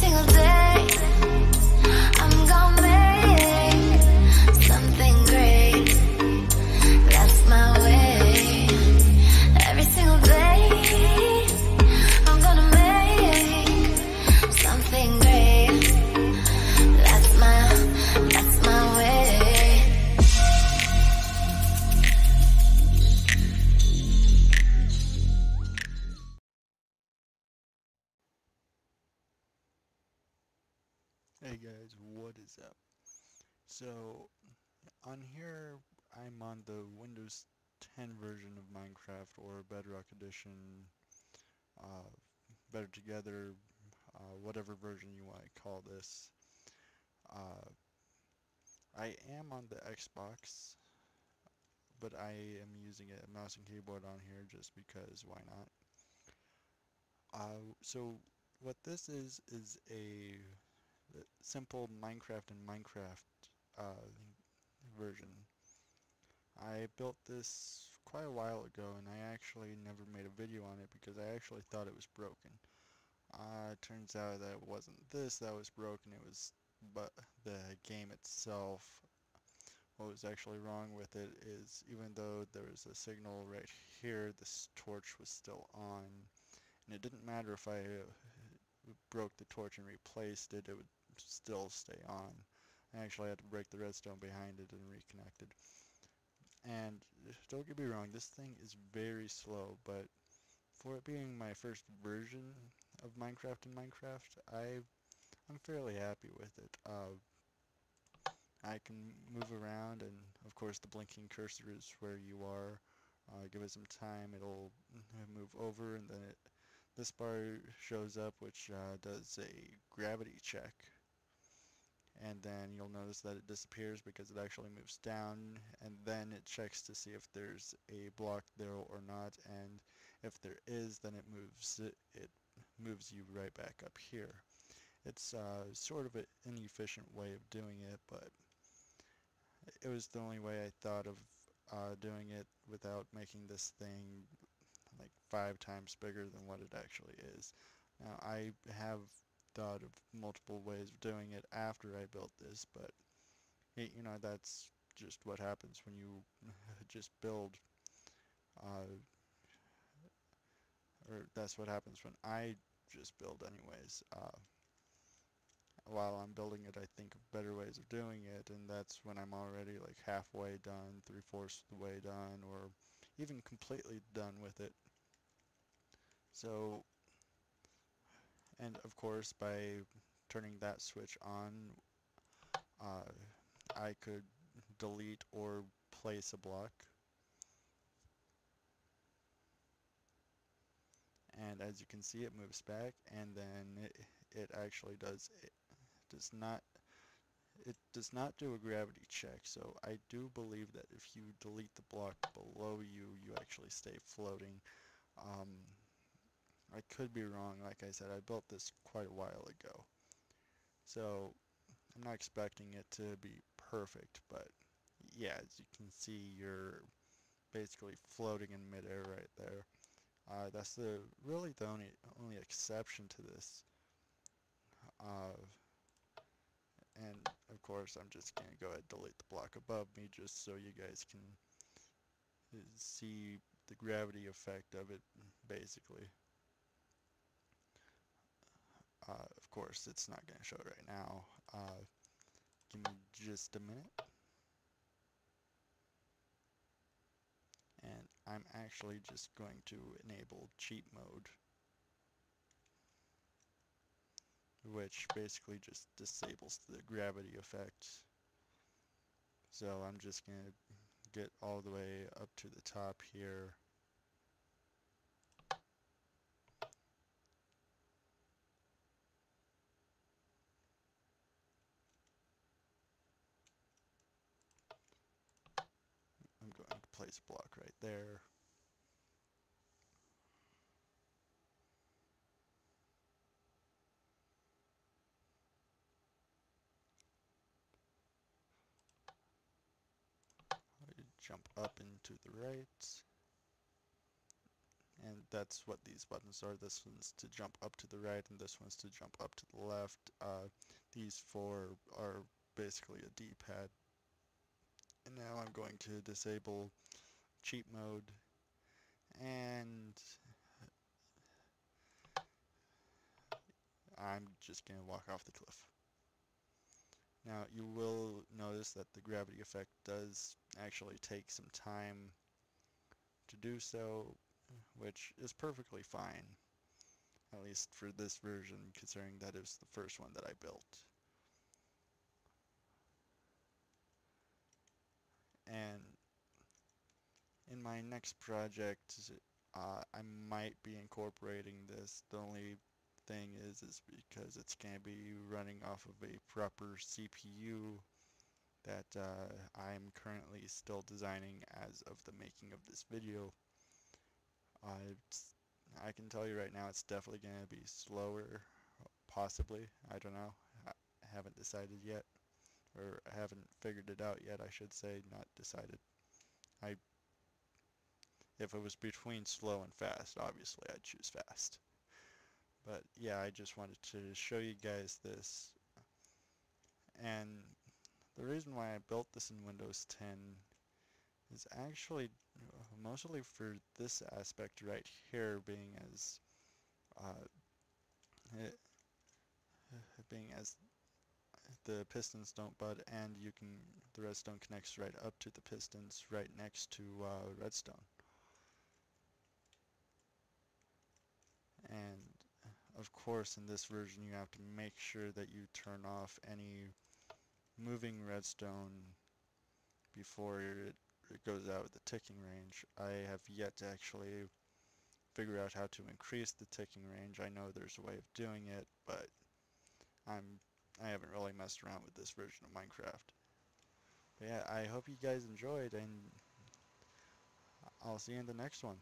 single day, I'm gonna make something great. That's my way. Every single day, I'm gonna make something great. That's my way. Hey guys, what is up? So, on here, I'm on the Windows 10 version of Minecraft, or Bedrock Edition, uh, Better Together, whatever version you want to call this. Uh, I am on the Xbox, but I am using a mouse and keyboard on here just because why not? So, what this is a simple Minecraft and Minecraft uh, version. I built this quite a while ago, and I actually never made a video on it because I actually thought it was broken. Turns out that it wasn't this that was broken, it was but the game itself. What was actually wrong with it is, even though there was a signal right here, this torch was still on, and it didn't matter if I broke the torch and replaced it, it would still stay on. I actually had to break the redstone behind it and reconnect it. And don't get me wrong, this thing is very slow, but for it being my first version of Minecraft in Minecraft, I'm fairly happy with it. I can move around, and of course the blinking cursor is where you are. Give it some time, it'll move over, and then this bar shows up, which does a gravity check. And then you'll notice that it disappears because it actually moves down, and then it checks to see if there's a block there or not, and if there is, then it moves you right back up here. It's sort of an inefficient way of doing it, but it was the only way I thought of doing it without making this thing like 5 times bigger than what it actually is. Now, I have thought of multiple ways of doing it after I built this, but that's just what happens when you just build, uh, or that's what happens when I just build anyways. While I'm building it, I think of better ways of doing it, and that's when I'm already like halfway done, 3/4 of the way done, or even completely done with it. So, and of course, by turning that switch on, uh, I could delete or place a block, and as you can see, it moves back, and then it actually does not it does not do a gravity check. So I do believe that if you delete the block below you, you actually stay floating. Um, I could be wrong. Like I said, I built this quite a while ago, so I'm not expecting it to be perfect, but yeah, as you can see, you're basically floating in midair right there. That's really the only exception to this. Uh, and of course, I'm just gonna go ahead and delete the block above me just so you guys can see the gravity effect of it, basically. Of course, it's not gonna show it right now. Give me just a minute. And I'm actually just going to enable cheat mode, which basically just disables the gravity effect. So I'm just going to get all the way up to the top here. I'm going to place a block right there. I jump up and to the right, and that's what these buttons are. This one's to jump up to the right, and this one's to jump up to the left. These four are basically a D-pad. And now I'm going to disable cheat mode, and I'm just going to walk off the cliff. Now you will notice that the gravity effect does actually take some time to do so, which is perfectly fine, at least for this version, considering that it was the first one that I built. And in my next project, I might be incorporating this. The only thing is because it's going to be running off of a proper CPU that I'm currently still designing as of the making of this video. I can tell you right now it's definitely going to be slower, possibly. I don't know. I haven't decided yet, or I haven't figured it out yet, I should say, not decided. If it was between slow and fast, obviously I'd choose fast. But yeah, I just wanted to show you guys this. And the reason why I built this in Windows 10 is actually mostly for this aspect right here, uh, it, being as the pistons don't bud, and the redstone connects right up to the pistons right next to redstone. And of course, in this version, you have to make sure that you turn off any moving redstone before it goes out of the ticking range. I have yet to actually figure out how to increase the ticking range. I know there's a way of doing it, but I haven't really messed around with this version of Minecraft. But yeah, I hope you guys enjoyed, and I'll see you in the next one.